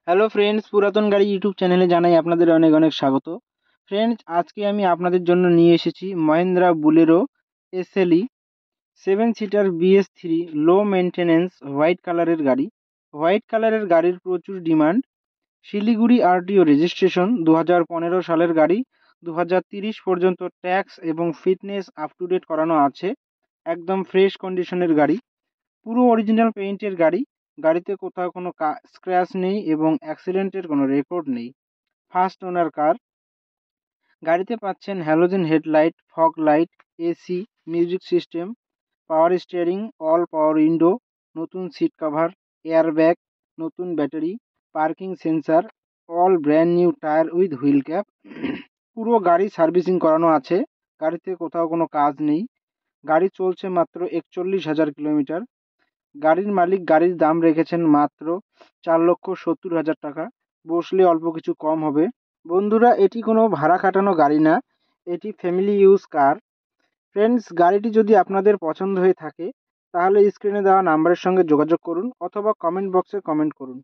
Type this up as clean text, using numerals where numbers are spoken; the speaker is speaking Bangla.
হ্যালো ফ্রেন্ডস, পুরাতন গাড়ি ইউটিউব চ্যানেলে জানাই আপনাদের অনেক অনেক স্বাগত। ফ্রেন্ডস, আজকে আমি আপনাদের জন্য নিয়ে এসেছি Mahindra Bolero SLE 7 seater BS3 লো মেনটেন্যান্স হোয়াইট কালারের গাড়ি। হোয়াইট কালারের গাড়ির প্রচুর ডিমান্ড। শিলিগুড়ি আরটিও রেজিস্ট্রেশন, 2015 সালের গাড়ি। 2030 পর্যন্ত ট্যাক্স এবং ফিটনেস আপ টু ডেট করানো আছে। একদম ফ্রেশ কন্ডিশনের গাড়ি, পুরো অরিজিনাল পেইন্টের গাড়ি। গাড়িতে কোথাও কোনো স্ক্র্যাচ নেই এবং অ্যাক্সিডেন্টের কোনো রেকর্ড নেই। First owner car. গাড়িতে পাচ্ছেন halogen headlight, fog light, AC, music system, power steering, all power window, নতুন সিট কভার, এয়ারব্যাগ, নতুন battery, parking sensor, all brand new tyre with wheel cap. পুরো গাড়ি সার্ভিসিং করানো আছে। গাড়িতে কোথাও কোনো কাজ নেই। গাড়ি চলছে মাত্র 41,000 কিলোমিটার। গাড়ির মালিক গাড়ির দাম রেখেছেন মাত্র 4,70,000 টাকা। বসলে অল্প কিছু কম হবে। বন্ধুরা, এটি কোনো ভাড়া খাটানো গাড়ি না, এটি ফ্যামিলি ইউজ কার। ফ্রেন্ডস, গাড়িটি যদি আপনাদের পছন্দ হয়ে থাকে তাহলে স্ক্রিনে দেওয়া নাম্বারের সঙ্গে যোগাযোগ করুন অথবা কমেন্ট বক্সে কমেন্ট করুন।